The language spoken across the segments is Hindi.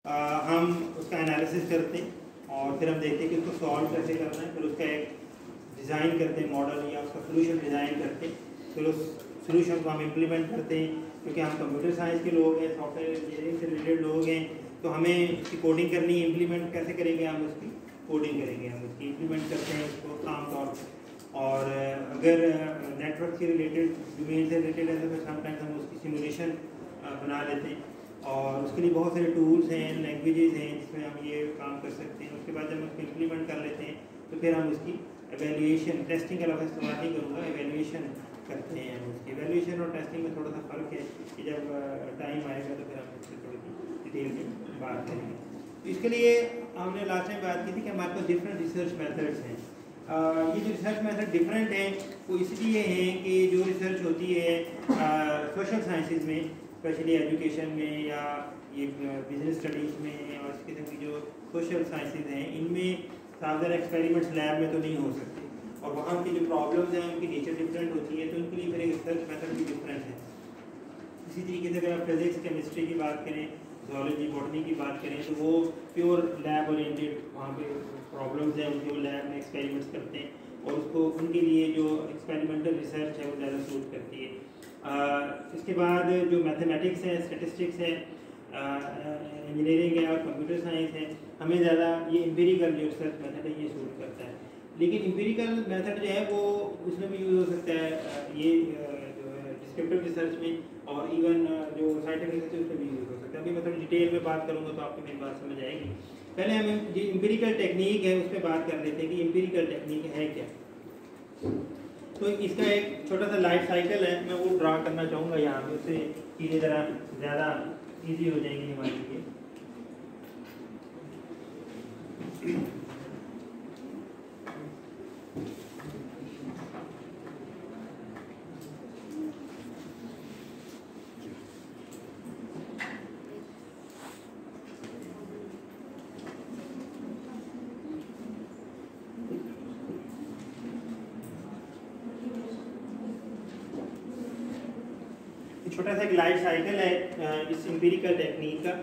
हम उसका एनालिसिस करते हैं और फिर हम देखते हैं कि उसको सॉल्व कैसे करना है। फिर उसका एक डिज़ाइन करते हैं मॉडल या उसका सोल्यूशन डिज़ाइन करते हैं। फिर उस सोल्यूशन को हम इम्प्लीमेंट करते हैं, क्योंकि हम कंप्यूटर साइंस के लोग हैं, सॉफ्टवेयर इंजीनियरिंग से रिलेटेड लोग हैं, तो हमें उसकी कोडिंग करनी है। इम्प्लीमेंट कैसे करेंगे? हम उसकी कोडिंग करेंगे, हम उसकी इम्प्लीमेंट करते हैं उसको आमतौर पर। और अगर नेटवर्क से रिलेटेड, डोमेन से रिलेटेड है तो फिर समटाइम्स हम उसकी सिमुलेशन बना लेते हैं। और उसके लिए बहुत सारे टूल्स हैं, लैंग्वेजेस हैं जिसमें हम ये काम कर सकते हैं। उसके बाद जब हम उसको इम्प्लीमेंट कर लेते हैं तो फिर हम उसकी एवेल्यूएशन, टेस्टिंग का लफ्ज़ इस्तेमाल नहीं करूँगा, एवेल्यूएशन करते हैं। हम उसकी एवेल्यूएशन और टेस्टिंग में थोड़ा सा फ़र्क है कि जब टाइम आएगा तो फिर हम उससे थोड़ी सी डिटेल में बात करेंगे। तो इसके लिए हमने लास्ट टाइम बात की थी कि हमारे पास डिफरेंट रिसर्च मेथड्स हैं। ये जो रिसर्च मेथड डिफरेंट हैं वो इसलिए हैं कि जो रिसर्च होती है सोशल साइंसेज में, स्पेशली एजुकेशन में या ये बिजनेस स्टडीज़ में और इस किस्म की जो सोशल साइंसेज हैं, इनमें साधारण एक्सपेरिमेंट्स लैब में तो नहीं हो सकते और वहाँ की जो प्रॉब्लम्स हैं उनकी नेचर डिफरेंट होती है, तो उनके लिए फिर एक रिसर्च मेथड भी डिफरेंट है। इसी तरीके से अगर आप फिजिक्स केमिस्ट्री की बात करें, ज़ूलॉजी बॉटनी की बात करें, तो वो प्योर लैब ओरिएंटेड वहाँ पे प्रॉब्लम्स हैं, उनके वो लैब में एक्सपेरिमेंट्स करते हैं और उसको उनके लिए जो एक्सपेरिमेंटल रिसर्च है वो ज़्यादा सूट करती है। इसके बाद जो मैथमेटिक्स है, स्टैटिस्टिक्स है, इंजीनियरिंग है और कंप्यूटर साइंस है, हमें ज़्यादा ये एम्पिरिकल जो रिसर्च मेथड है ये सूट करता है। लेकिन एम्पिरिकल मेथड जो है वो उसमें भी यूज़ हो सकता है, ये जो है डिस्क्रिप्टिव रिसर्च में, और इवन जो साइंटिफिक रिसर्च उसमें भी यूज़ हो सकता है। अभी मैं थोड़ी डिटेल में बात करूँगा तो आपको मेरी बात समझ आएगी। पहले हम जो एम्पिरिकल टेक्निक है उस पर बात कर लेते हैं कि एम्पिरिकल टेक्निक है क्या। तो इसका एक छोटा सा लाइफ साइकिल है, मैं वो ड्रा करना चाहूँगा यहाँ पे, उससे चीज़ें ज़रा ज़्यादा ईजी हो जाएंगी हमारे लिए। छोटा सा एक लाइफ साइकिल है इस एम्पिरिकल टेक्निक का।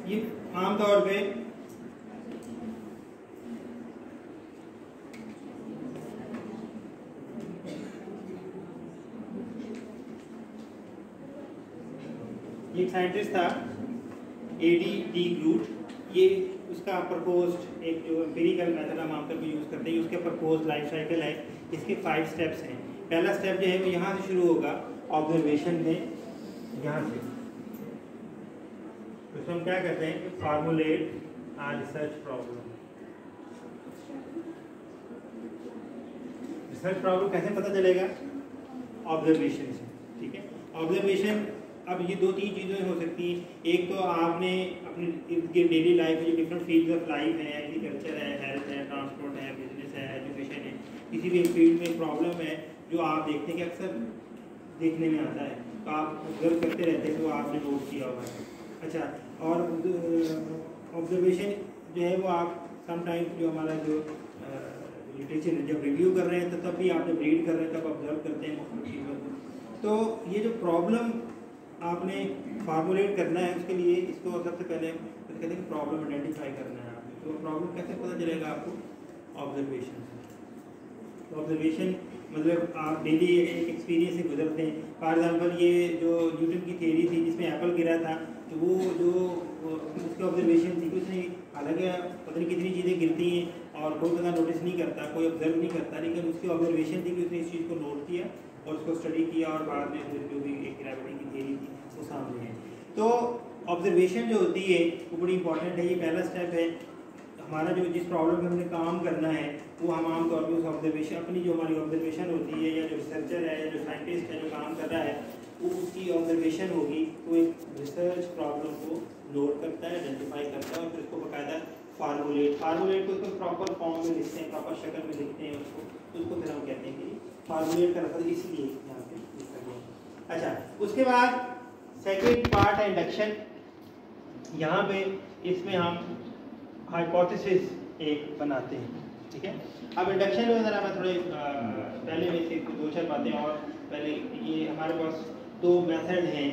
ये आमतौर पे एक साइंटिस्ट था A.D. ग्रूट, ये उसका प्रपोज्ड एक जो एम्पिरिकल मेथड हम आमतौर पर यूज़ करते हैं, उसके प्रपोज्ड लाइफ साइकिल है। इसके 5 स्टेप्स हैं। पहला स्टेप जो है वो यहाँ से शुरू होगा, ऑब्जर्वेशन में, यहाँ से। तो हम क्या कहते हैं, फार्मूलेट आ रिसर्च प्रॉब्लम। रिसर्च प्रॉब्लम कैसे पता चलेगा? ऑब्जर्वेशन से, ठीक है। ऑब्जर्वेशन, अब ये 2-3 चीज़ें हो सकती हैं। एक तो आपने अपनी इर्द गिर्द डेली लाइफ में जो डिफरेंट फील्ड ऑफ लाइफ है, एग्रीकल्चर है, हेल्थ है, ट्रांसपोर्ट है, बिजनेस है, एजुकेशन है, किसी भी फील्ड में प्रॉब्लम है जो आप देखते हैं कि अक्सर देखने में आता है, तो आप ऑब्जर्व करते रहते हैं, तो आपने नोट किया होगा। अच्छा, और ऑब्जर्वेशन जो है वो आप समटाइम्स जो हमारा जो लिटरेचर जब रिव्यू कर रहे हैं तो तब भी आप जब रीड कर रहे हैं तब ऑब्जर्व करते हैं मुख्तलिफ चीज़ों को। तो ये जो प्रॉब्लम आपने फार्मूलेट करना है, उसके लिए इसको सबसे पहले तो कहते हैं कि प्रॉब्लम आइडेंटिफाई करना है आपको। तो प्रॉब्लम कैसे पता चलेगा आपको? ऑब्जर्वेशन से। तो ऑब्जर्वेशन मतलब आप डेली एक एक्सपीरियंस से गुजरते हैं। फॉर एग्जांपल ये जो न्यूटन की थ्योरी थी जिसमें एप्पल गिरा था, तो वो जो उसकी ऑब्जर्वेशन थी कि उसने, हालांकि पता नहीं कितनी चीज़ें गिरती हैं और कोई बंदा नोटिस नहीं करता, कोई ऑब्जर्व नहीं करता, लेकिन उसकी ऑब्जर्वेशन थी कि उसने इस चीज़ को नोट किया और उसको स्टडी किया और बाद में फिर जो भी एक ग्रेविटी की थ्योरी थी वो सामने है। तो ऑब्जर्वेशन जो होती है वो बड़ी इंपॉर्टेंट है। ये पहला स्टेप है हमारा, जो जिस प्रॉब्लम में हमने काम करना है वो हम आमतौर पर उस ऑब्जर्वेशन, अपनी जो हमारी ऑब्जर्वेशन होती है या जो रिसर्चर है या जो साइंटिस्ट है जो काम कर रहा है उसकी ऑब्जर्वेशन होगी तो एक रिसर्च प्रॉब्लम को नोट करता है, आइडेंटिफाई करता है और फिर उसको बाकायदा फार्मूलेट को उसको प्रॉपर फॉर्म में लिखते हैं, प्रॉपर शक्ल में लिखते हैं उसको फिर हम कहते हैं कि फार्मूलेट का रखा, इसलिए यहाँ पे लिखा गया। अच्छा, उसके बाद सेकेंड पार्ट है इंडक्शन। यहाँ पे इसमें हम हाइपोथेसिस एक बनाते हैं, ठीक है। अब इंडक्शन में ज़रा मैं थोड़े पहले में से 2-4 बातें और पहले, ये हमारे पास 2 मेथड हैं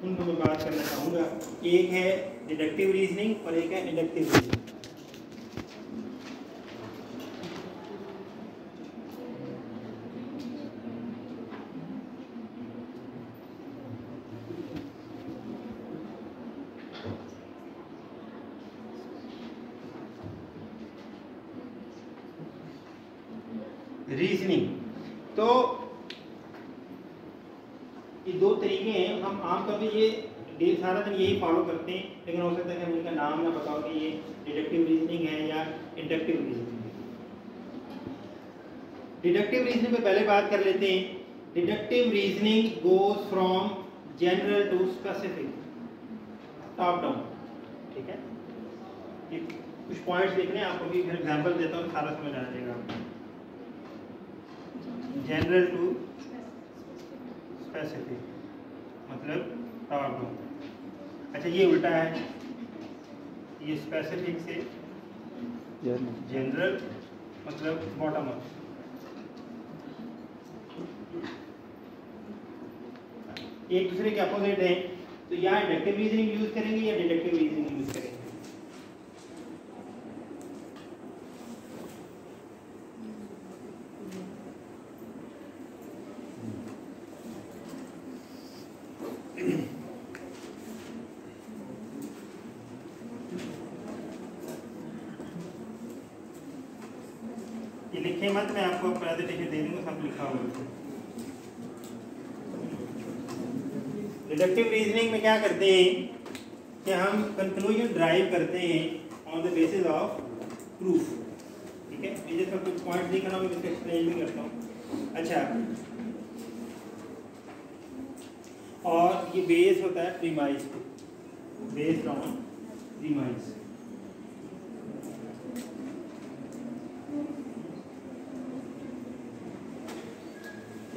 उनको मैं बात करना चाहूँगा। एक है डिडक्टिव रीजनिंग और एक है इंडक्टिव रीजनिंग। रीजनिंग तो ये 2 तरीके हैं। हम आमतौर पर ये सारा दिन यही फॉलो करते हैं, लेकिन हो सकता है कि हम इनका नाम ना बताओ कि ये डिडक्टिव रीजनिंग है या इंडक्टिव रीजनिंग है। डिडक्टिव रीजनिंग पे पहले बात कर लेते हैं। Deductive reasoning goes from general to specific, top down, ठीक है। ये कुछ पॉइंट्स देखने हैं आपको, भी फिर एग्जांपल देता हूँ, सारा समझ आ जाएगा आपको। जनरल टू स्पेसिफिक मतलब टॉप डाउन। अच्छा, ये उल्टा है, ये स्पेसिफिक से जनरल मतलब बॉटम अप। एक दूसरे के अपोजिट हैं, तो यहाँ इंडक्टिव रीजनिंग यूज करेंगे या डिडक्टिव रीजनिंग यूज करेंगे। ये लिखे मत, मैं आपको प्रेजेंटेशन दे दूंगा, सब लिखा हुआ। डिडक्टिव रीजनिंग में क्या करते हैं कि हम कंक्लूजन ड्राइव करते हैं on the basis of proof, ठीक है। ये जैसा कुछ पॉइंट नहीं करना, मैं इसको एक्सप्लेन भी करता हूँ। अच्छा, और ये बेस होता है प्रीमाइज पे, बेस्ड ऑन प्रीमाइज।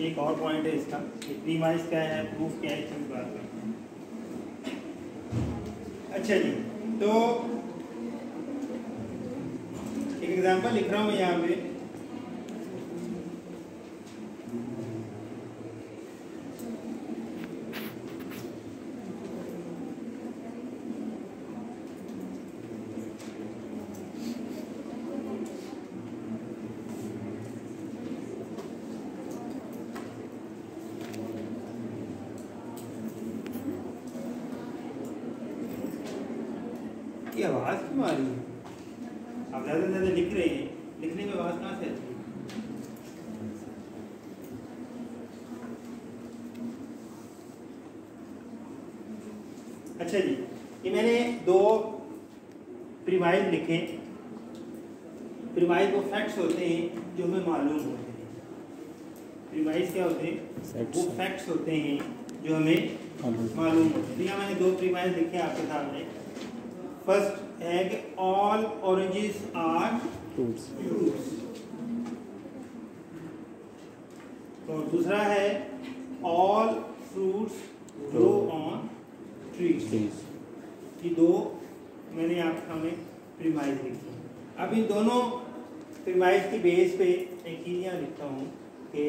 एक और पॉइंट है इसका, प्रीमाइज क्या है, प्रूफ क्या है, इसकी बात करते हैं। अच्छा जी, तो एक एग्जांपल लिख रहा हूँ यहाँ पे। ये आवाज क्यों आ रही है? आप ज़्यादा से ज़्यादा लिख रहे हैं, लिखने में आवाज कहाँ से आती है? अच्छा जी, ये मैंने 2 प्रीमाइज लिखे। प्रीमाइज वो फैक्ट्स होते हैं जो हमें मालूम होते हैं। प्रीमाइज क्या होते हैं? वो फैक्ट्स होते हैं जो हमें मालूम होते हैं। तो यहाँ मैंने 2 प्रीमाइज लिखे आपके सामने। फर्स्ट है कि ऑल ऑरेंजेस आर फ्रूट्स, और दूसरा है all fruits grow on trees. ये 2 मैंने आपके सामने प्रीमाइज लिखी। अब इन दोनों प्रीमाइज की बेस पे एक चीज यहाँ लिखता हूँ कि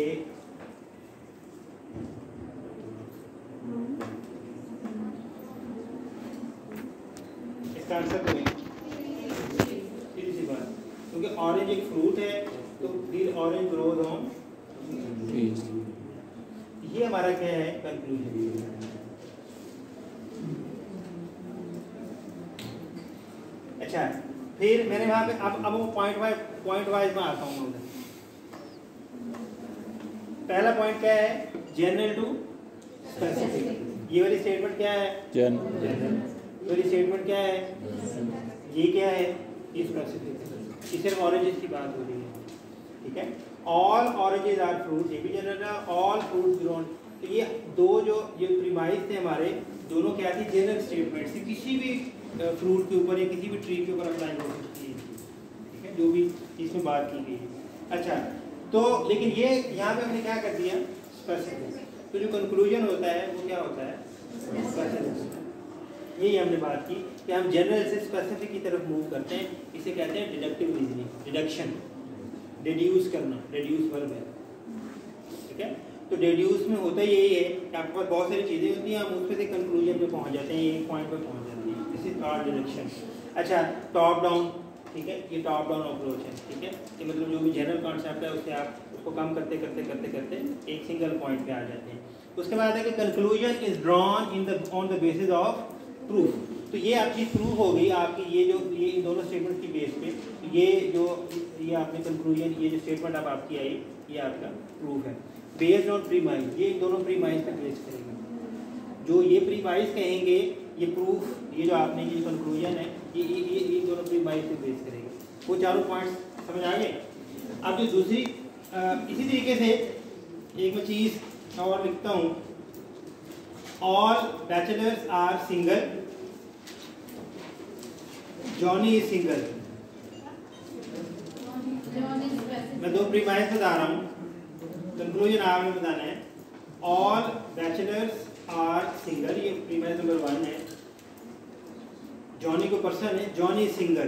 आंसर करें सीधी सी बात, क्योंकि ऑरेंज एक फ्रूट है तो फिर ऑरेंज ग्रोज ऑन ट्रीज। ये हमारा क्या है, कंक्लूजन। अच्छा, फिर मैंने वहां पे अब वो पॉइंट वाइज में आता हूँ। पहला पॉइंट क्या है, जनरल टू स्पेसिफिक। ये वाली स्टेटमेंट क्या है, जनरल। ये स्टेटमेंट क्या है, ये क्या है, ये स्पेसिफिक। ये सिर्फ ऑरेंजेस की बात हो रही है, ठीक है। ऑल ऑरेंजेस आर फ्रूट्स, ये भी जनरल है। ऑल फ्रूट्स ग्रो ऑन तो ये दो जो ये प्रीमाइस थे हमारे, दोनों क्या थी, जनरल स्टेटमेंट से किसी भी फ्रूट के ऊपर या किसी भी ट्री के ऊपर अप्लाई हो सकती है, ठीक है, जो भी इसमें बात की गई है। अच्छा, तो लेकिन ये यहाँ पे हमने क्या कर दिया, स्पेसिफिक। तो जो कंक्लूजन होता है वो क्या होता है, स्पेसिफिक। यही हमने बात की कि हम जनरल से स्पेसिफिक की तरफ मूव करते हैं, इसे कहते हैं डिडक्टिव रीजनिंग, डिडक्शन, डिड्यूस करना, डिड्यूस वर्ब है, ठीक है। तो डिड्यूस में होता यही है कि आपके पास बहुत सारी चीज़ें होती हैं, हम उसमें से कंक्लूजन पे पहुंच जाते हैं, एक पॉइंट पे पहुंच जाते हैं, दिस इज कॉल्ड डिडक्शन। अच्छा, टॉप डाउन, ठीक है, ये टॉप डाउन अप्रोच है, ठीक है, कि मतलब जो भी जनरल कॉन्सेप्ट है उससे आप उसको कम करते करते करते करते एक सिंगल पॉइंट पे आ जाते हैं। उसके बाद है कि conclusion is drawn in the on the basis of proof. तो ये आपकी प्रूफ हो गई आपकी, ये जो ये इन दोनों स्टेटमेंट की बेस पे, ये जो ये आपने कंक्लूजन, ये जो स्टेटमेंट अब आपकी आई, ये आपका प्रूफ है बेस्ड ऑन प्रीमाइज। ये इन दोनों प्रीमाइज पे बेस करेंगे, जो ये प्रीमाइज कहेंगे, ये प्रूफ, ये जो आपने ये कंक्लूजन है, ये दोनों प्रीमाइज पे बेस करेंगे। वो चारों पॉइंट्स समझ आ गए। अब जो दूसरी इसी तरीके से एक मैं चीज़ और लिखता हूँ, all bachelors are single, Johnny is single. मैं दो प्रीमाइस बता रहा हूँ, कंक्लूजन आपने बताना है। ऑल बैचलर्स आर सिंगल, ये प्रीमाइस नंबर 1 है। जॉनी को पर्सन है, जॉनी इज सिंगल,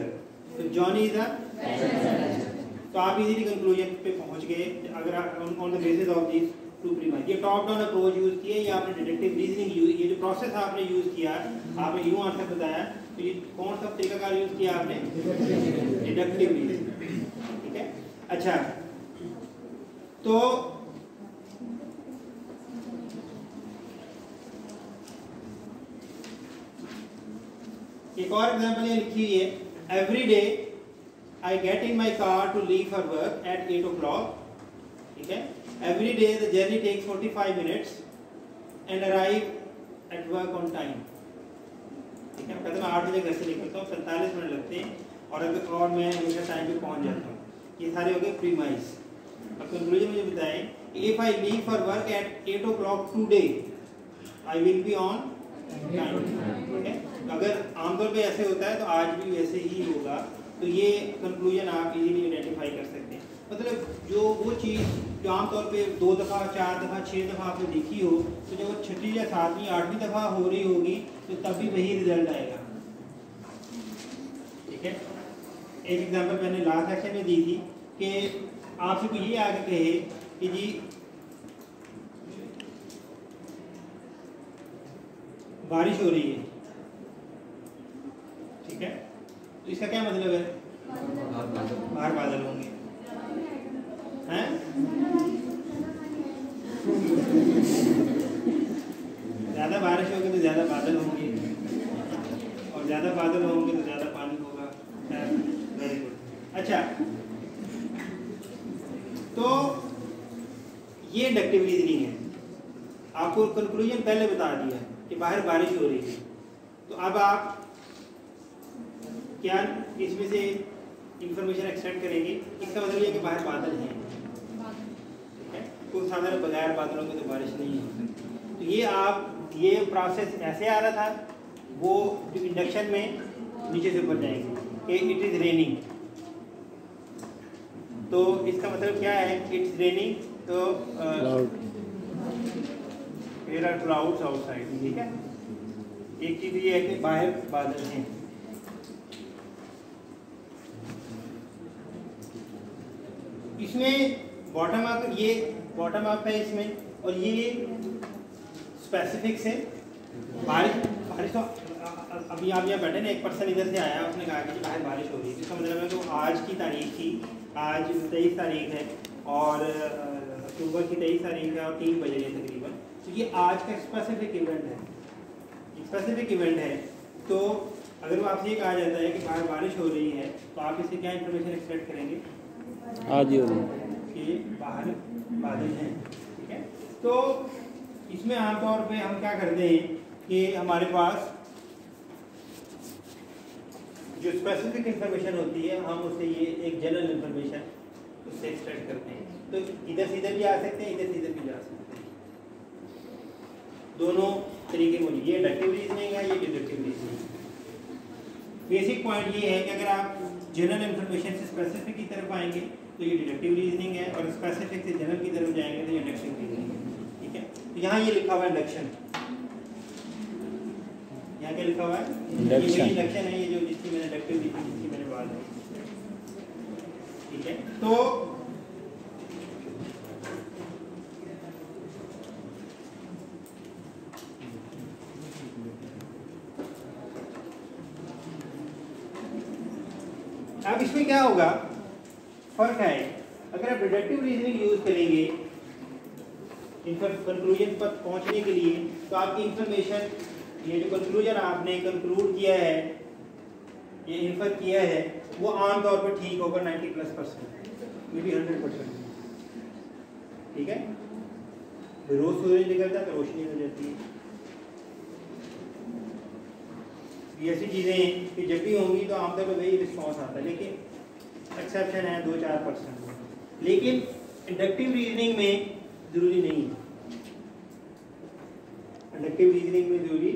तो जॉनी इज अ, तो आप इजीली कंक्लूजन पे पहुंच गए अगर आप on the basis of this two premise. ये टॉप डाउन अप्रोच यूज किया, ये आपने डिडक्टिव रीजनिंग यूज, ये जो प्रोसेस आपने यूज किया, आपने यूं आंसर बताया, तो ये कौन सा तरीकाकार यूज किया आपने, डिडक्टिव रीजनिंग, ठीक है। अच्छा, तो एक और एग्जांपल ये लिखी हुई है, every day I get in my car to leave for work at 8 o'clock, ठीक है। Every day the journey takes 45 minutes and arrive at work on time, ठीक है। कहते मैं 8 बजे घर से निकलता हूँ, 47 मिनट लगते हैं और मैं हमेशा टाइम पे पहुँच जाता हूँ। ये सारे हो गए प्रीमाइस। अब कंक्लूजन मुझे बताएं, if I leave for work at 8 o'clock today I will be on time, ठीक है। अगर आमतौर पे ऐसे होता है तो आज भी वैसे ही होगा। तो ये कंक्लूजन आप इजीली आइडेंटिफाई कर सकते हैं। मतलब जो वो चीज़ जो आमतौर पे 2 दफ़ा 4 दफ़ा 6 दफ़ा आपने देखी हो, तो जब वो 6वीं या 7वीं 8वीं दफ़ा हो रही होगी तो तब भी वही रिजल्ट आएगा, ठीक है। एक एग्जांपल मैंने लास्ट सेक्शन में दी थी कि आपसे कोई ये आगे कहे कि जी बारिश हो रही है, ठीक है, तो इसका क्या मतलब है, बाहर बादल होंगे, हैं? ज़्यादा बारिश होगी तो ज़्यादा बादल होंगे, और ज़्यादा बादल होंगे तो ज़्यादा पानी होगा। Very good. अच्छा, तो ये इंडक्टिव रीजनिंग है। आपको कंक्लूजन पहले बता दिया कि बाहर बारिश हो रही है, तो अब आप क्या इसमें से इंफॉर्मेशन एक्सट्रैक्ट करेंगे, इसका मतलब ये कि बाहर बादल हैं, ठीक है। कुछ साधारण बगैर बादलों के तो बारिश नहीं हो सकती। तो ये आप ये प्रोसेस ऐसे आ रहा था, वो जो इंडक्शन में नीचे से ऊपर जाएंगे कि इट इज़ रेनिंग, तो इसका मतलब क्या है, इट्स रेनिंग, तो देयर आर क्लाउड्स आउटसाइड, ठीक है। एक चीज़ ये है कि बाहर बादल हैं। इसमें बॉटम अप, ये बॉटम अप है इसमें, और ये स्पेसिफिक्स है। बारिश तो अभी आप यहाँ बैठे ना, एक पर्सन इधर से आया, उसने कहा कि बाहर बारिश हो रही है, इसका मतलब है कि आज की तारीख थी, आज 23 तारीख है और अक्टूबर की 23 तारीख है और 3 बज रहे हैं तकरीबन। तो ये आज का स्पेसिफिक इवेंट है, स्पेसिफिक इवेंट है। तो अगर वो आपसे ये कहा जाता है कि बाहर बारिश हो रही है, तो आप इससे क्या इन्फॉर्मेशन एक्सपेक्ट करेंगे, आज ही हो रही है कि बाहर बादल हैं, ठीक है। तो इसमें आमतौर पे हम क्या करते हैं कि हमारे पास जो स्पेसिफिक इंफॉर्मेशन होती है, हम उससे ये एक जनरल इंफॉर्मेशन उससे एक्सट्रैक्ट करते हैं। तो इधर से इधर भी आ सकते हैं, इधर से इधर भी जा सकते हैं, दोनों तरीके मौजूद, ये इंडक्टिव रीजनिंग है, ये डिडक्टिव रीजनिंग है। बेसिक पॉइंट ये है कि अगर आप जनरल इंफॉर्मेशन से स्पेसिफिक की तरफ आएंगे तो ये डिडक्टिव रीजनिंग है, और स्पेसिफिक से जनरल की तरफ जाएंगे तो ये इंडक्टिव रीजनिंग है। ठीक है, तो यहाँ ये लिखा हुआ है इंडक्शन, यहाँ क्या लिखा हुआ है? ये इंडक्शन है, ये जो जिसकी मैंने इंडक्टिव रीजनिंग जिसकी मैंने बात की। ठीक है, तो अब इसमें क्या होगा, फर्क है, अगर आप डिडक्टिव रीजनिंग यूज करेंगे कंक्लूजन पर पहुंचने के लिए, तो आपकी इंफॉर्मेशन, ये जो कंक्लूजन आपने कंक्लूड किया है, ये इन्फर किया है, वो आमतौर पर ठीक होगा 90+%, मे बी 100%। ठीक है, रोज सूरज निकलता है तो रोशनी हो जाती है, ये ऐसी चीजें कि जब भी होंगी तो आमतौर पर वही रिस्पॉन्स आता है, लेकिन एक्सेप्शन है 2-4%। लेकिन इंडक्टिव रीजनिंग में जरूरी नहीं है, इंडक्टिव रीजनिंग में जरूरी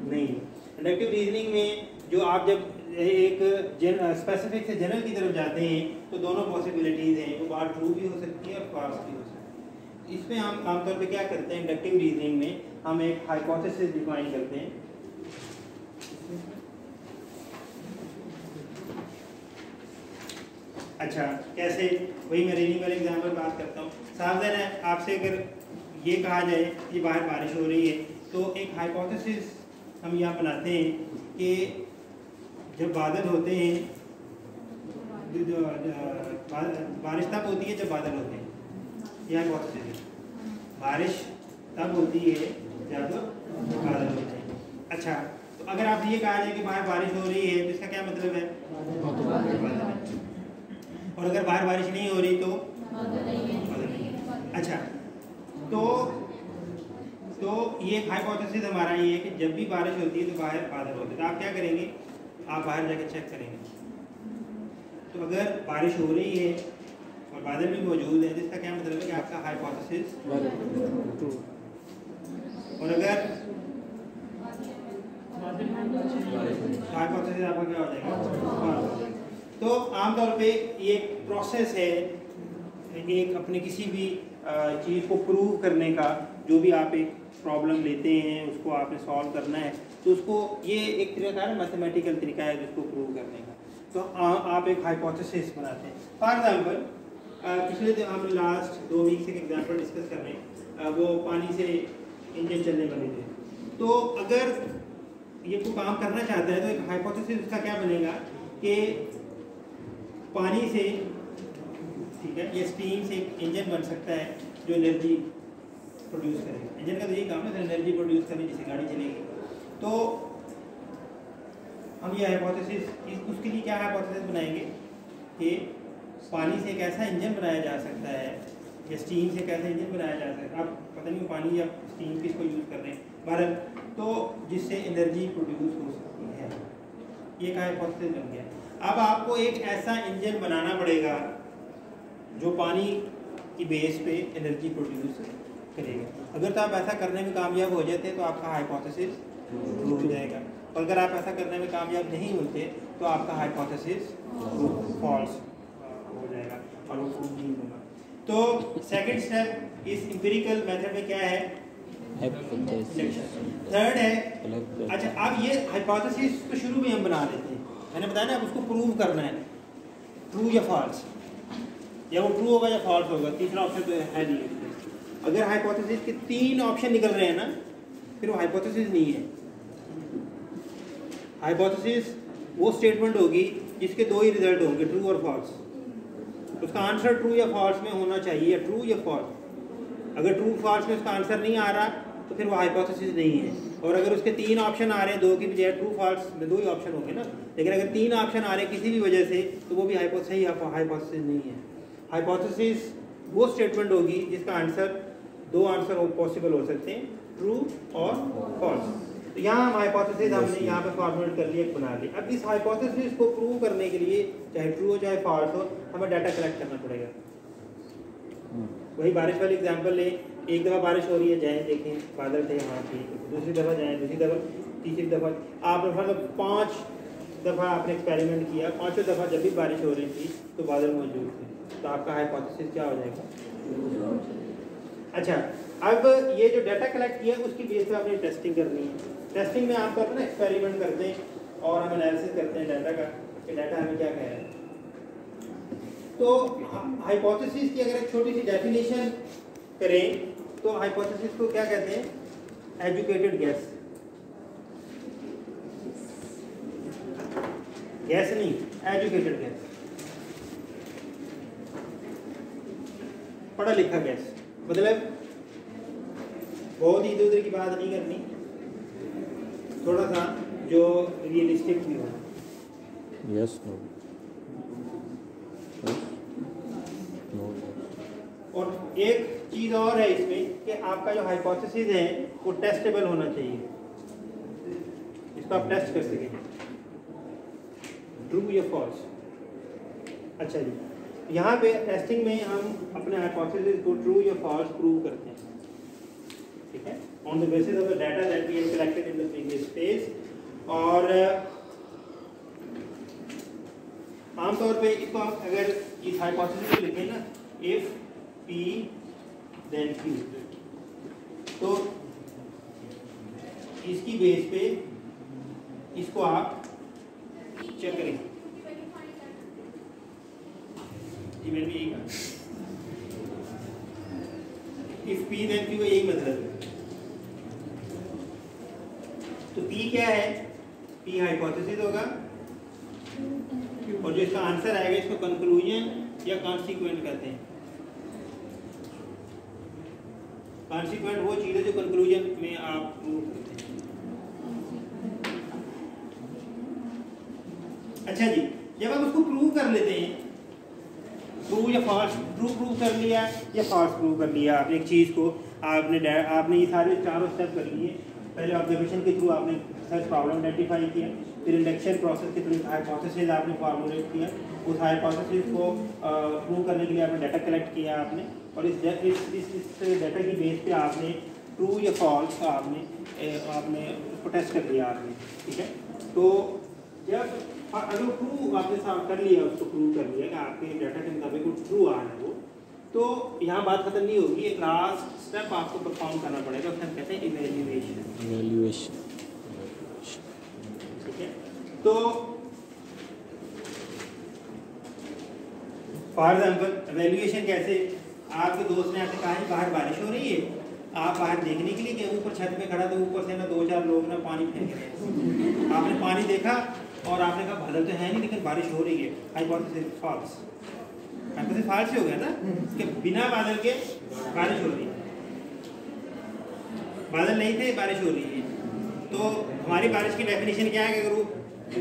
नहीं है। इंडक्टिव रीजनिंग में जो आप जब एक स्पेसिफिक से जनरल की तरफ जाते हैं तो दोनों पॉसिबिलिटीज हैं, वो बात ट्रू भी हो सकती है और फॉल्स भी हो सकती है। इसमें हम आमतौर पे क्या करते हैं, इंडक्टिव रीजनिंग में हम एक हाइपोथेसिस डिफाइन करते हैं। अच्छा, कैसे? वही मैं रीडिंग वाले एग्जाम्पल बात करता हूँ। सावधान है, आपसे अगर ये कहा जाए कि बाहर बारिश हो रही है तो एक हाइपोथेसिस हम यहाँ बनाते हैं कि जब बादल होते हैं, बारिश तब होती है जब बादल होते हैं, यह हाइपोथेसिस है। बारिश तब होती है जब बादल होते हैं। अच्छा, तो अगर आप ये कहा जाए कि बाहर बारिश हो रही है तो इसका क्या मतलब है? और अगर बाहर बारिश नहीं हो रही तो बादल नहीं है। अच्छा, तो ये हाइपोथेसिस हमारा ये है कि जब भी बारिश होती है तो बाहर बादल होते हैं। तो आप क्या करेंगे, आप बाहर जाके चेक करेंगे, तो अगर बारिश हो रही है और बादल भी मौजूद है, जिसका क्या मतलब है कि आपका हाइपोथेसिस, और अगर हाइपोथेसिस आपका क्या हो जाएगा? तो आमतौर पे ये प्रोसेस है एक अपने किसी भी चीज़ को प्रूव करने का। जो भी आप एक प्रॉब्लम लेते हैं उसको आपने सॉल्व करना है, तो उसको ये एक तरीका है, मैथमेटिकल तरीका है जिसको प्रूव करने का। तो आप एक हाइपोथेसिस बनाते हैं। फॉर एग्जांपल, पिछले दिन हम लास्ट 2 वीक से एक एग्जांपल डिस्कस कर रहे हैं, वो पानी से इंजन चलने वाले थे। तो अगर ये कोई काम करना चाहता है तो एक हाइपोथेसिस उसका क्या बनेगा कि पानी से, ठीक है, ये स्टीम से एक इंजन बन सकता है जो एनर्जी प्रोड्यूस करेगा। इंजन का तो यही काम है, एनर्जी प्रोड्यूस करने जिससे गाड़ी चलेगी। तो हम ये हाइपोथेसिस, उसके लिए क्या हाइपोथेसिस बनाएंगे कि पानी से एक ऐसा इंजन बनाया जा सकता है या स्टीम से एक ऐसा इंजन बनाया जा सकता है, आप पता नहीं पानी या स्टीम किसको यूज़ कर रहे हैं, बहरहाल तो जिससे एनर्जी प्रोड्यूस हो सकती है। ये का हाइपोथेसिस बन गया। अब आपको एक ऐसा इंजन बनाना पड़ेगा जो पानी की बेस पे एनर्जी प्रोड्यूस करेगा। अगर तो आप ऐसा करने में कामयाब हो जाते हैं तो आपका हाइपोथेसिस ट्रू हो जाएगा, और अगर आप ऐसा करने में कामयाब नहीं होते तो आपका हाइपोथेसिस फॉल्स हो जाएगा और वो प्रूव नहीं होगा। तो सेकंड स्टेप इस एम्पिरिकल मेथड में क्या है? थर्ड है, अच्छा अब ये हाइपोथेसिस तो शुरू में हम बना लेते हैं, मैंने बताया ना, अब उसको प्रूव करना है, ट्रू या फॉल्स, या वो ट्रू होगा या फॉल्स होगा, तीसरा ऑप्शन तो है नहीं। अगर हाइपोथेसिस के 3 ऑप्शन निकल रहे हैं ना, फिर वो हाइपोथेसिस नहीं है। हाइपोथेसिस वो स्टेटमेंट होगी जिसके 2 ही रिजल्ट होंगे, ट्रू और फॉल्स। उसका आंसर ट्रू या फॉल्स में होना चाहिए, ट्रू या फॉल्स। अगर ट्रू फॉल्स में उसका आंसर नहीं आ रहा तो फिर वो हाइपोथेसिस नहीं है। और अगर उसके 3 ऑप्शन आ रहे हैं, 2 की बजाय ट्रू फॉल्स में 2 ही ऑप्शन होंगे ना, लेकिन अगर 3 ऑप्शन आ रहे हैं किसी भी वजह से तो वो भी हाइपोथेसिस नहीं है। हाइपोथेसिस वो स्टेटमेंट होगी जिसका आंसर 2 आंसर पॉसिबल हो सकते हैं, ट्रू और फॉल्स। तो यहाँ हम हाइपोथेसिस हमने यहाँ पे फॉर्मुलेट कर लिया, बना लिया। अब इस हाइपोथेसिस को प्रूव करने के लिए चाहे ट्रू हो चाहे फॉल्स हो, हमें डाटा कलेक्ट करना पड़ेगा। वही बारिश वाली एग्जांपल लें एक दफ़ा बारिश हो रही है, जाएँ देखें बादल थे हाँ ठीक है, दूसरी दफ़ा जाएँ, दूसरी दफ़ा, तीसरी दफ़ा, आपने मतलब 5 दफ़ा आपने एक्सपेरिमेंट किया, 5वें दफ़ा जब भी बारिश हो रही थी तो बादल मौजूद थे, तो आपका हाइपोथेसिस क्या हो जाएगा? अच्छा, अब ये जो डाटा कलेक्ट किया उसकी बेस पे आपने टेस्टिंग करनी है। टेस्टिंग में आमतौर पर ना एक्सपेरिमेंट करते हैं और हम एनालिसिस करते हैं डाटा का कि डाटा हमें क्या कह रहा है। तो हाइपोथेसिस की अगर एक छोटी सी डेफिनेशन करें तो हाइपोथेसिस को क्या कहते हैं? Educated gas. गैस नहीं, एजुकेटेड गैस, पढ़ा लिखा गैस, मतलब बहुत इधर उधर की बात नहीं करनी, थोड़ा सा जो रियलिस्टिक भी हो। Yes no no. और एक चीज और है इसमें कि आपका जो हाइपोथेसिस है वो टेस्टेबल होना चाहिए, इसको आप टेस्ट कर सकें, ट्रू या फॉल्स। अच्छा जी, यहाँ पे टेस्टिंग में हम अपने हाइपोथेसिस को ट्रू या फॉल्स प्रूव करते हैं, ठीक है, on the basis of the data that we have collected in the previous phase. और आमतौर पे इसको हम अगर इस हाइपोथेसिस को लिखें ना, इफ P then Q, तो इसकी बेस पे इसको आप चेक करें। जी मैंने यही कहा, इफ P then Q का यही मतलब है। तो P क्या है? P हाइपोथेसिस होगा और जो इसका आंसर आएगा इसको कंक्लूजन या कॉन्सिक्वेंट कहते हैं। कॉन्सिक्वेंट वो चीज़ है जो कंक्लूजन में आप प्रूव करते हैं। अच्छा जी, जब आप उसको प्रूव कर लेते हैं, ट्रू या फॉल्स, ट्रू प्रूव कर लिया या फॉल्स प्रूव कर लिया, आपने एक चीज़ को आपने ये सारे चारों स्टेप कर लिए। पहले ऑब्जर्वेशन के थ्रू आपने सर्च प्रॉब्लम आइडेंटिफाई किया, फिर इंडक्शन प्रोसेस के थ्रू हाइपोथेसिस आपने फॉर्मुलेट किया, उस हाइपोथेसिस को प्रूव करने के लिए आपने डाटा कलेक्ट किया आपने, और इस डाटा की बेस पे आपने ट्रू या फॉल्स का आपने उसको टेस्ट कर लिया आपने, ठीक है। तो जब अगर ट्रू आपने साफ कर लिया, उसको प्रूव कर लिया कि आपके डाटा के मुताबिक वो ट्रू आ रहा है वो, तो यहाँ बात खत्म नहीं होगी, एक लास्ट स्टेप आपको परफॉर्म करना पड़ेगा, उसको हम कहते हैं इवैल्यूएशन। ठीक है, तो फॉर एग्जाम्पल इवैल्यूएशन कैसे? आपके दोस्त ने आपसे कहा है बाहर बारिश हो रही है, आप बाहर देखने के लिए गए, ऊपर छत पे खड़ा, तो ऊपर से ना 2-4 लोग ना पानी फेंक रहे हैं, आपने पानी देखा और आपने कहा बादल तो है नहीं लेकिन बारिश हो रही है, हाइपोथेसिस फॉल्स। हाइपोथेसिस फॉल्स ही हो गया ना कि बिना बादल के बारिश हो रही है, बादल नहीं थे बारिश हो रही है। तो हमारी बारिश की डेफिनेशन क्या है कि अगर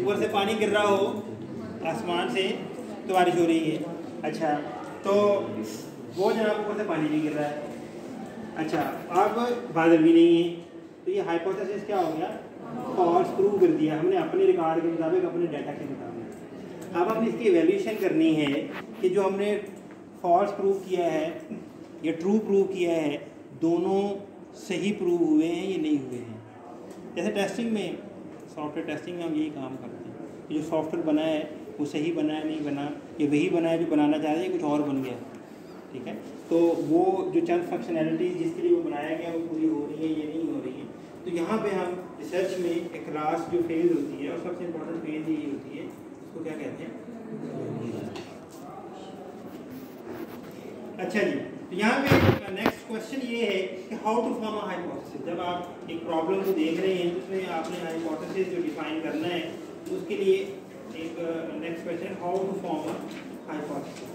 ऊपर से पानी गिर रहा हो आसमान से तो बारिश हो रही है। अच्छा, तो वो जनाब ऊपर से पानी नहीं गिर रहा है, अच्छा अब बादल भी नहीं है, तो ये हाइपोथेसिस क्या हो गया? फॉल्स प्रूव कर दिया हमने अपने रिकॉर्ड के मुताबिक, अपने डाटा के मुताबिक। अब हमने इसकी एवेल्यूशन करनी है कि जो हमने फॉल्स प्रूव किया है या ट्रू प्रूव किया है, दोनों सही प्रूव हुए हैं या नहीं हुए हैं। जैसे टेस्टिंग में, सॉफ्टवेयर टेस्टिंग में हम यही काम करते हैं कि जो सॉफ्टवेयर बना है वो सही बना है नहीं बना, या वही बना है जो बनाना चाह रहे हैं कुछ और बन गया, ठीक है। तो वो जो चंद फंक्शनैलिटीज जिसके लिए वो बनाया गया वो पूरी हो रही है या नहीं हो रही है। तो यहाँ पे हम रिसर्च में एक लास्ट जो फेज़ होती है और सबसे इम्पोर्टेंट फेज़ ही होती है, उसको क्या कहते हैं? अच्छा जी, तो यहाँ पे नेक्स्ट क्वेश्चन ये है कि how to form a hypothesis. जब आप एक प्रॉब्लम को देख रहे हैं उसमें आपने हाइपोथेसिस जो डिफाइन करना है, उसके लिए एक next question, how to form a hypothesis.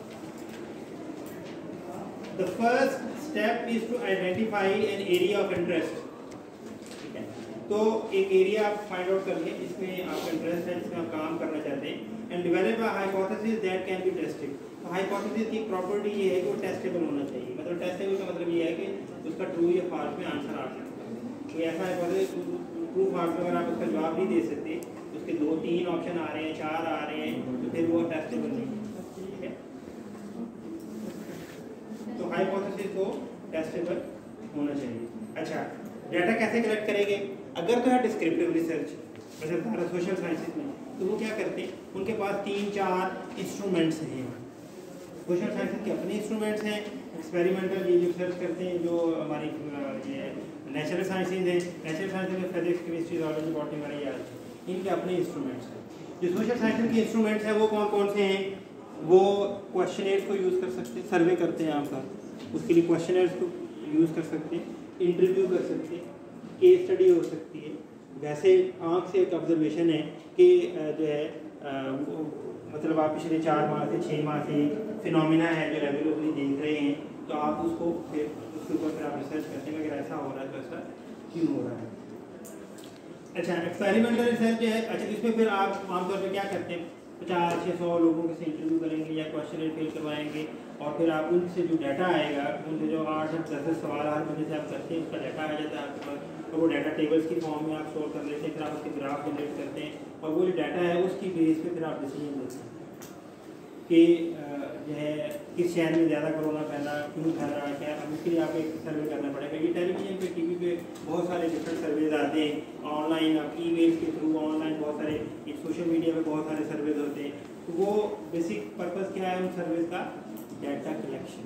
The first step is to identify an area of interest. ठीक है, तो एक एरिया आप फाइंड आउट कर लें जिसमें आपका इंटरेस्ट है, जिसमें आप काम करना चाहते हैं, and develop a hypothesis that can be tested. तो हाइपोथेसिस की प्रॉपर्टी ये है कि वो टेस्टेबल होना चाहिए। मतलब टेस्टेबल का मतलब ये है कि उसका ट्रू या फॉल्स में आंसर आ सकता है। कोई ऐसा हाइपोथेसिस ट्रू फॉल्स में अगर आप उसका जवाब नहीं दे सकते, उसके 2-3 ऑप्शन आ रहे हैं, 4 आ रहे हैं, तो फिर वो टेस्टेबल नहीं है। तो हाइपोथेसिस को टेस्टेबल होना चाहिए। अच्छा, डाटा कैसे कलेक्ट करेंगे? अगर तो है डिस्क्रिप्टिव रिसर्च, मतलब भारत सोशल साइंसेज में, तो वो क्या करते हैं, उनके पास 3-4 इंस्ट्रूमेंट्स हैं। सोशल साइंसेज के अपने इंस्ट्रूमेंट्स हैं, एक्सपेरिमेंटल ये जो रिसर्च करते हैं, जो हमारी ये नेचुरल साइंसेज हैं, नेचुरल साइंसेज में फिजिक्स, केमिस्ट्री, बायोलॉजी, बॉटनी वगैरह, इनके अपने इंस्ट्रूमेंट्स हैं। जो सोशल साइंसेज के इंस्ट्रूमेंट्स हैं वो कौन कौन से हैं? वो क्वेश्चनेयर्स को यूज़ कर सकते हैं, सर्वे करते हैं आमतौर, उसके लिए क्वेश्चनेयर्स को यूज़ कर सकते हैं, इंटरव्यू कर सकते हैं, केस स्टडी हो सकती है। वैसे आँख से एक ऑब्जर्वेशन है कि जो है मतलब आप पिछले 4 माह से 6 माह से फिनोमिना है जो रेगुलरली देख रहे हैं, तो आप उसको फिर उसके ऊपर फिर आप रिसर्च करते हैं अगर ऐसा हो रहा है तो ऐसा क्यों हो रहा है। अच्छा, एक्सपेरिमेंटल रिसर्च जो है, अच्छा इसमें फिर आप आमतौर पर क्या करते हैं, 50-100 लोगों के से इंटरव्यू करेंगे या क्वेश्चन फिल करवाएंगे, और फिर आप उनसे जो डाटा आएगा, उनसे जो 8-10 सवाल हर महीने से आप करते हैं, उसका डाटा आ जाता है आपके पास, और वो डाटा टेबल्स की फॉर्म में आप स्टोर कर लेते हैं, फिर आप उसके ग्राफ जनरेट करते हैं, और वो जो डाटा है उसकी बेस पे फिर आप डिसीजन लेते हैं कि जो है किस शहर में ज़्यादा कोरोना फैला, क्यों फैल रहा है, क्या, अब उसके लिए आप एक सर्वे करना पड़ेगा। ये टेलीविजन पे, टीवी पे बहुत सारे डिफरेंट सर्वेज आते हैं, ऑनलाइन आप ईमेल के थ्रू, ऑनलाइन बहुत सारे, सोशल मीडिया पे बहुत सारे सर्वेज होते हैं। तो वो बेसिक पर्पज़ क्या है उन सर्वेज का? Data collection.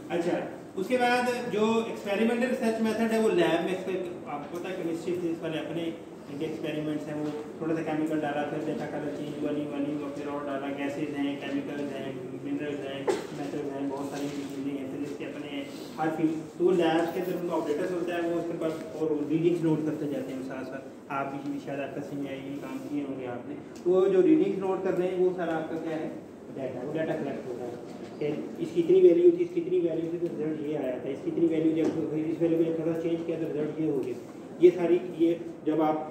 अच्छा, उसके बाद जो एक्सपेरिमेंटल रिसर्च मेथड है वो लैब में, आपको पता है केमिस्ट्री फिजिक्स वाले अपने इनके एक्सपेरिमेंट्स हैं, वो थोड़ा सा केमिकल डाला, फिर देखा कलर चेंज हुआ नहीं हुआ नहीं, और फिर और डाला, गैसेज हैं, केमिकल्स हैं, मिनरल्स हैं, मेटल्स हैं, बहुत सारी चीज़ें हैं, फिजिक्स के अपने हर फील्ड। तो वो लैब के अंदर उनका ऑपरेटर्स होता है, वो उसके पास और रीडिंग्स नोट करते जाते हैं साथ साथ। आप भी शायद आपका सीनियर ये काम किए होंगे आपने, तो वो जो रीडिंग्स नोट कर रहे हैं वो सारा आपका क्या है? डाटा, वो डाटा कलेक्ट होता है कि इसकी इतनी वैल्यू थी, इसकी इतनी वैल्यू थी, तो रिजल्ट ये आया था, इसकी इतनी वैल्यू जब इस वैल्यू को थोड़ा चेंज किया तो रिजल्ट ये हो गया। ये सारी, ये जब आप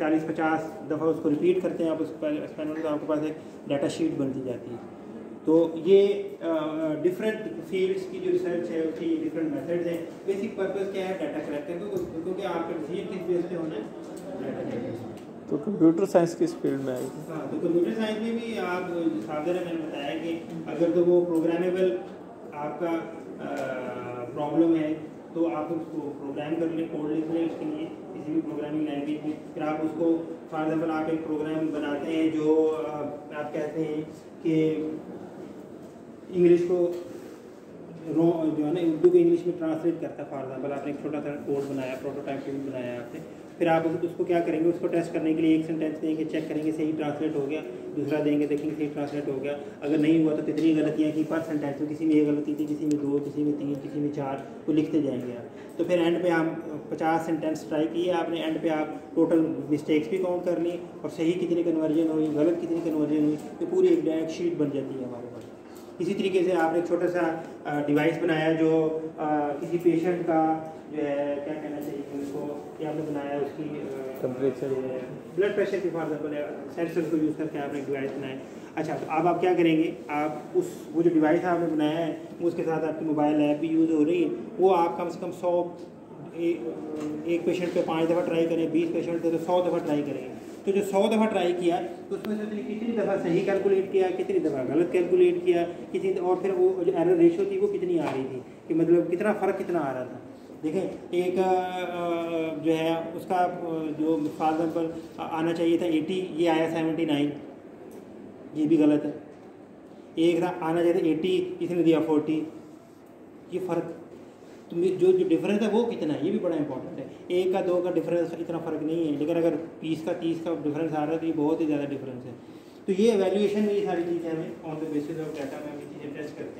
40-50 दफ़ा उसको रिपीट करते हैं आप उस एक्सपेरिमेंट, आपके पास एक डाटा शीट बनती जाती है। तो ये डिफरेंट फील्ड्स की जो रिसर्च है उसकी डिफरेंट मेथड्स हैं। बेसिक पर्पस क्या है? डाटा कलेक्ट करके, क्योंकि आपका डिसीजन किस बेस पे होना है? Data collect. तो कंप्यूटर साइंस किस फील्ड में आएगी? हाँ, तो कंप्यूटर साइंस में भी आप सावधान, मैंने बताया कि अगर तो वो प्रोग्रामेबल आपका प्रॉब्लम है तो आप उसको प्रोग्राम कर लें, कोड लिख लें उसके लिए किसी भी प्रोग्रामिंग लैंग्वेज में। फिर आप उसको फॉर एग्जाम्पल आप एक प्रोग्राम बनाते हैं जो आप कहते हैं कि इंग्लिश को जो है ना उर्दू को इंग्लिश में ट्रांसलेट करता है। फॉर एग्जाम्पल आपने एक छोटा सा कोड बनाया, प्रोटोटाइप कोड बनाया आपने, फिर आप उसको क्या करेंगे, उसको टेस्ट करने के लिए एक सेंटेंस देंगे, चेक करेंगे सही ट्रांसलेट हो गया, दूसरा देंगे देखेंगे सही ट्रांसलेट हो गया, अगर नहीं हुआ तो कितनी गलतियाँ की पर सेंटेंस में, किसी में 1 गलती थी, किसी में 2, किसी में 3, किसी में 4, तो लिखते जाएंगे आप। तो फिर एंड पे हम 50 सेंटेंस ट्राई किए आपने, एंड पे आप टोटल मिस्टेक्स भी काउंट कर ली और सही कितनी कन्वर्जन हुई, गलत कितनी कन्वर्जन हुई, तो पूरी एक शीट बन जाती है हमारे पास। इसी तरीके से आपने एक छोटा सा डिवाइस बनाया जो किसी पेशेंट का जो है क्या कहना चाहिए उसको, कि आपने बनाया उसकी टेम्परेचर, ब्लड प्रेशर की फॉर एग्जाम्पल सेंसर को यूज़ करके आपने एक डिवाइस बनाया। अच्छा, तो अब आप क्या करेंगे, आप वो जो डिवाइस आपने बनाया है उसके साथ आपकी मोबाइल ऐप भी यूज़ हो रही है, वो आप कम से कम 100 एक पेशेंट पे 5 दफ़ा ट्राई करें, 20 पेशेंट पे तो 100 दफ़ा ट्राई करेंगे। तो जो 100 दफ़ा ट्राई किया तो उसमें से उसने कितनी दफ़ा सही कैलकुलेट किया, कितनी दफ़ा गलत कैलकुलेट किया, कितनी, और फिर वो जो एरर रेशो थी वो कितनी आ रही थी, कि मतलब कितना फ़र्क कितना आ रहा था। देखें, एक जो है उसका जो फॉर एग्जाम्पल आना चाहिए था 80, ये आया 79, ये भी गलत है। एक था आना चाहिए था 80, इसने दिया 40, ये फ़र्क, तो जो डिफरेंस है वो कितना है, ये भी बड़ा इंपॉर्टेंट है। 1 का 2 का डिफरेंस इतना फ़र्क नहीं है, लेकिन अगर 20 का 30 का डिफरेंस आ रहा है तो ये बहुत ही ज़्यादा डिफरेंस है। तो ये एवेल्यूएशन में ये सारी चीज़ें हमें on the basis of data में हम चीज़ें टेस्ट करते हैं।